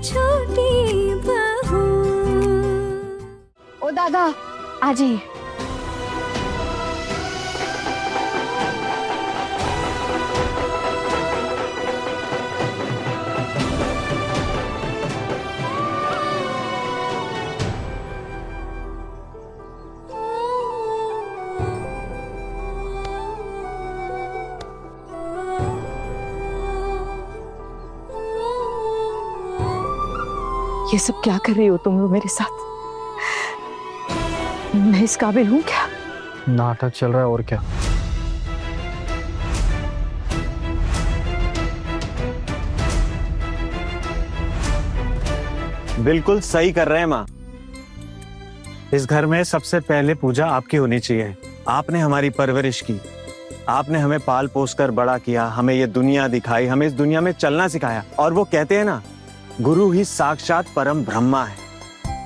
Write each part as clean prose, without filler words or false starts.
छोटी बहू। ओ दादा आ जाइए। ये सब क्या कर रही हो तुम लोग मेरे साथ? मैं इस काबिल हूं क्या? नाटक चल रहा है और क्या। बिल्कुल सही कर रहे हैं माँ। इस घर में सबसे पहले पूजा आपकी होनी चाहिए। आपने हमारी परवरिश की, आपने हमें पाल पोस कर बड़ा किया, हमें ये दुनिया दिखाई, हमें इस दुनिया में चलना सिखाया। और वो कहते हैं ना, गुरु ही साक्षात परम ब्रह्मा है।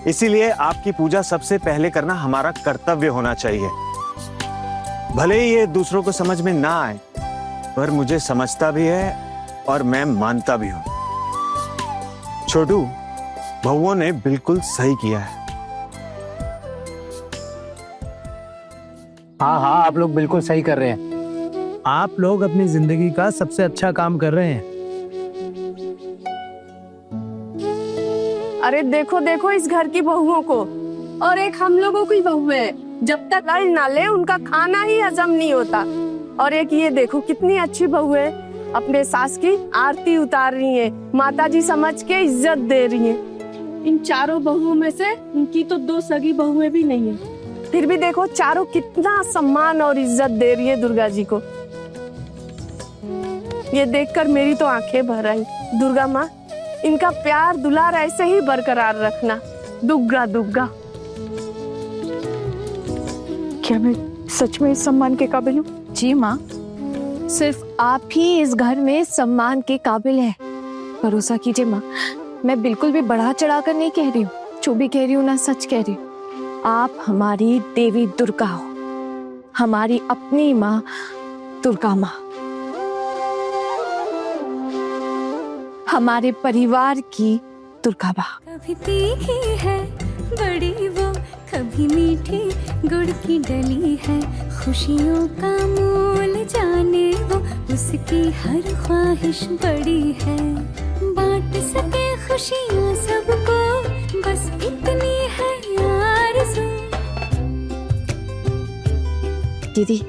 इसीलिए आपकी पूजा सबसे पहले करना हमारा कर्तव्य होना चाहिए। भले ही ये दूसरों को समझ में ना आए, पर मुझे समझता भी है और मैं मानता भी हूं। छोटू, बहुओं ने बिल्कुल सही किया है। हाँ हाँ, आप लोग बिल्कुल सही कर रहे हैं। आप लोग अपनी जिंदगी का सबसे अच्छा काम कर रहे हैं। अरे देखो देखो इस घर की बहुओं को, और एक हम लोगों की बहू है, जब तक लड़ ना ले उनका खाना ही हजम नहीं होता। और एक ये देखो कितनी अच्छी बहू है, अपने सास की आरती उतार रही है, माताजी समझ के इज्जत दे रही है। इन चारों बहुओं में से उनकी तो 2 सगी बहुएं भी नहीं है, फिर भी देखो चारों कितना सम्मान और इज्जत दे रही है दुर्गा जी को। ये देखकर मेरी तो आंखें भर आई। दुर्गा माँ, इनका प्यार दुलार ऐसे ही बरकरार रखना। दुग्गा दुग्गा। क्या मैं सच में इस सम्मान के काबिल हूँ? जी माँ, सिर्फ आप ही इस घर में सम्मान के काबिल हैं। भरोसा कीजिए माँ, मैं बिल्कुल भी बढ़ा चढ़ा कर नहीं कह रही हूँ। जो भी कह रही हूँ ना, सच कह रही हूँ। आप हमारी देवी दुर्गा हो, हमारी अपनी माँ दुर्गा माँ, हमारे परिवार की दुर्गा माँ। कभी तीखी है बड़ी वो, कभी मीठी गुड़ की डली है। खुशियों का मोल जाने वो, उसकी हर ख्वाहिश बड़ी है। बांट सके खुशियाँ सबको, बस इतनी है आरज़ू। दीदी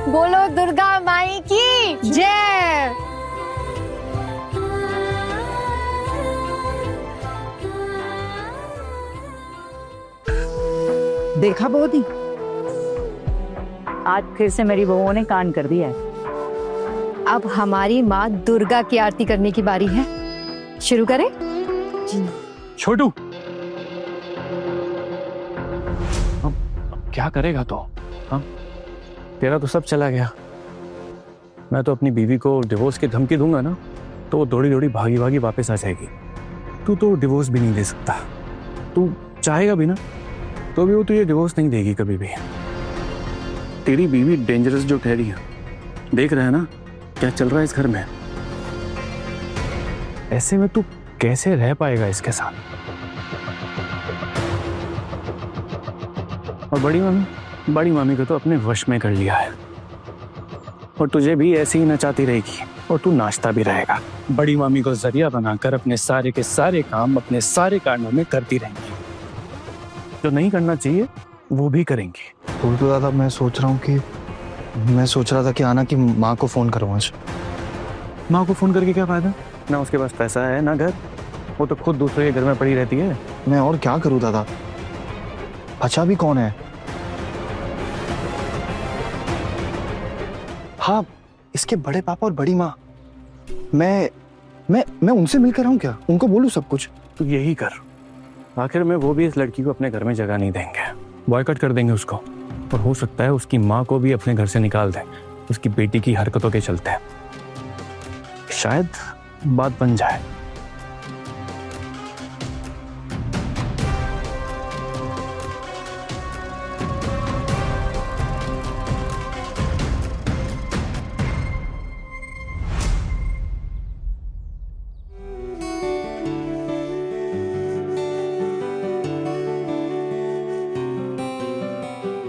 बोलो दुर्गा माई की जय। देखा बहुती, आज फिर से मेरी बहुओं ने कांड कर दिया है। अब हमारी माँ दुर्गा की आरती करने की बारी है। शुरू करें? छोटू, अब क्या करेगा तो? हम तेरा तो सब चला गया। मैं तो अपनी बीवी को डिवोर्स की धमकी दूंगा ना, तो वो दौड़ी दौड़ी भागी भागी वापस आ जाएगी। तू तो डिवोर्स भी नहीं दे सकता। तू चाहेगा भी ना, तो भी वो तुझे डिवोर्स नहीं देगी कभी भी। तेरी बीवी डेंजरस जो ठहरी है, देख रहा है ना क्या चल रहा है इस घर में। ऐसे में तू कैसे रह पाएगा इसके साथ? और बड़ी मामी को तो अपने वश में कर लिया है, और तुझे भी ऐसे ही नचाती रहेगी, और तू नाचता भी रहेगा। बड़ी मामी को जरिया बनाकर अपने सारे के सारे काम, अपने सारे कारणों में करती रहेंगी। जो नहीं करना चाहिए वो भी करेंगी। तो दादा, मैं सोच रहा था कि आना की माँ को फोन करूँ आज। माँ को फोन करके क्या फायदा? ना उसके पास पैसा है ना घर, वो तो खुद दूसरे के घर में पड़ी रहती है। मैं और क्या करूँ दादा? अच्छा भी कौन है? हाँ, इसके बड़े पापा और बड़ी माँ। मैं उनसे मिलकर आऊं क्या? उनको बोलूं सब कुछ? तो यही कर, आखिर में वो भी इस लड़की को अपने घर में जगह नहीं देंगे। बॉयकॉट कर देंगे उसको, और हो सकता है उसकी माँ को भी अपने घर से निकाल दें उसकी बेटी की हरकतों के चलते। शायद बात बन जाए।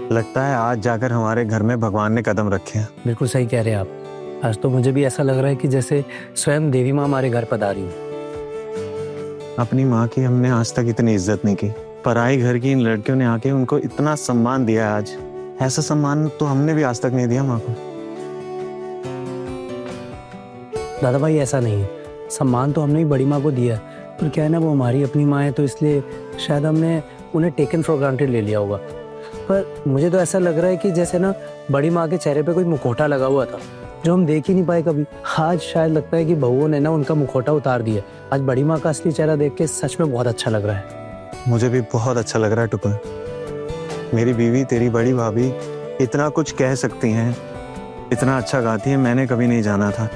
लगता है आज जाकर हमारे घर में भगवान ने कदम रखे हैं। बिल्कुल सही कह रहे हैं आप। आज तो मुझे भी ऐसा लग रहा है कि जैसे स्वयं देवी माँ हमारे घर पधारी है। अपनी माँ की हमने आज तक इतनी इज्जत नहीं की, पराई घर की इन लड़कियों ने आके उनको इतना सम्मान दिया। आज ऐसा सम्मान तो हमने भी आज तक नहीं दिया माँ को। दादा भाई ऐसा नहीं है, सम्मान तो हमने भी बड़ी माँ को दिया है, पर क्या है ना, वो हमारी अपनी माँ है तो इसलिए शायद हमने उन्हें टेकन फॉर ग्रांटेड ले लिया होगा। पर मुझे तो ऐसा लग रहा है कि जैसे ना बड़ी माँ के चेहरे पे कोई मुखौटा लगा हुआ था जो हम देख ही नहीं पाए कभी। आज शायद लगता है कि बहुओं ने ना उनका मुखौटा उतार दिया। आज बड़ी माँ का असली चेहरा देख के सच में बहुत अच्छा लग रहा है। मुझे भी बहुत अच्छा लग रहा है टुकन। मेरी बीवी, तेरी बड़ी भाभी इतना कुछ कह सकती हैं, इतना अच्छा गाती है, मैंने कभी नहीं जाना था।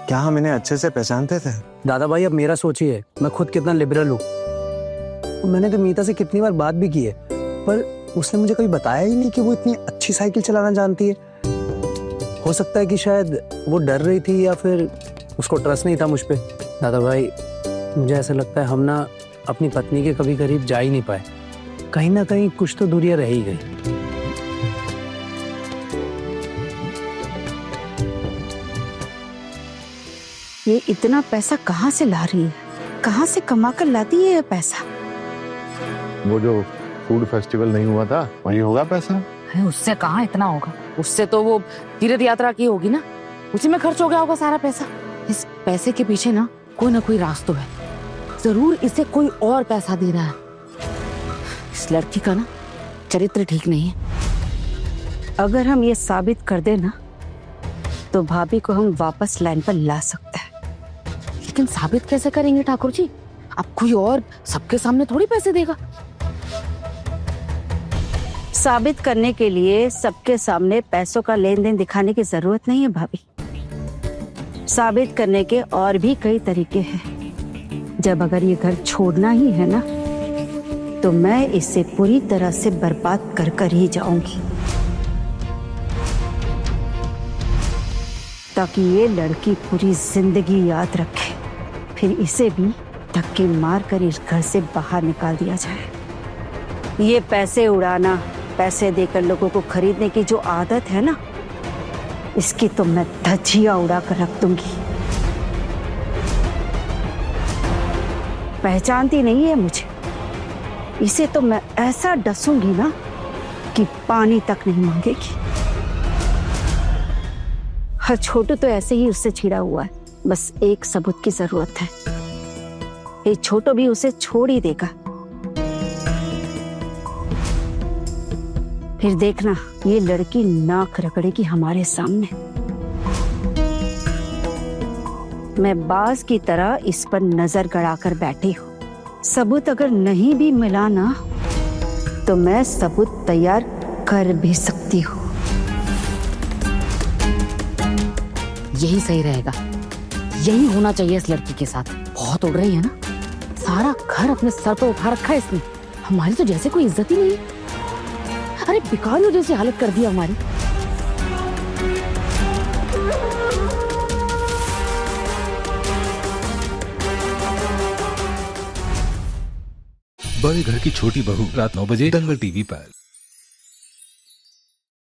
क्या हम इन्हें अच्छे से पहचानते थे? दादा भाई अब मेरा सोचिए, मैं खुद कितना लिबरल हूँ। मैंने तो मीता से कितनी बार बात भी की है, पर उसने मुझे कभी बताया ही नहीं कि वो इतनी अच्छी साइकिल चलाना जानती है। हो सकता है कि शायद वो डर रही थी या फिर उसको ट्रस्ट नहीं था मुझ पे। दादा भाई मुझे ऐसा लगता है हम ना अपनी पत्नी के कभी करीब जा ही नहीं पाए। कहीं ना कहीं कुछ तो दूरियां रह ही गई। ये इतना पैसा कहाँ से ला रही है? कहाँ से कमा कर लाती है ये पैसा? वो जो फूड फेस्टिवल नहीं हुआ था वहीं होगा पैसा। है, उससे कहाँ इतना होगा? उससे तो वो तीर्थ यात्रा की होगी ना, उसी में खर्च हो गया होगा सारा पैसा। इस पैसे के पीछे ना कोई राज तो है, जरूर इसे कोई और पैसा दे रहा है। इस लड़की का ना चरित्र ठीक नहीं है। अगर हम ये साबित कर दे ना तो भाभी को हम वापस लाइन पर ला सकते हैं। लेकिन साबित कैसे करेंगे ठाकुर जी? अब कोई और सबके सामने थोड़ी पैसे देगा। साबित करने के लिए सबके सामने पैसों का लेन देन दिखाने की जरूरत नहीं है भाभी। साबित करने के और भी कई तरीके हैं। जब अगर ये घर छोड़ना ही है ना तो मैं इसे पूरी तरह से बर्बाद कर कर ही जाऊंगी, ताकि ये लड़की पूरी जिंदगी याद रखे। फिर इसे भी धक्के मार कर इस घर से बाहर निकाल दिया जाए। ये पैसे उड़ाना, पैसे देकर लोगों को खरीदने की जो आदत है ना, इसकी तो मैं धज्जियां उड़ा कर रख दूंगी। पहचानती नहीं है मुझे, इसे तो मैं ऐसा डसूंगी ना कि पानी तक नहीं मांगेगी। हर छोटू तो ऐसे ही उससे छिड़ा हुआ है, बस एक सबूत की जरूरत है। ये छोटू भी उसे छोड़ ही देगा। फिर देखना ये लड़की नाक रगड़ेगी हमारे सामने। मैं बाज की तरह इस पर नजर गड़ाकर बैठी हूँ। सबूत अगर नहीं भी मिला ना तो मैं सबूत तैयार कर भी सकती हूँ। यही सही रहेगा, यही होना चाहिए इस लड़की के साथ। बहुत उड़ रही है ना, सारा घर अपने सर पर उठा रखा है इसने। हमारी तो जैसे कोई इज्जत ही नहीं है। अरे बिकारियों जैसी हालत कर दी हमारी। बड़े घर की छोटी बहू रात 9 बजे दंगल टीवी पर।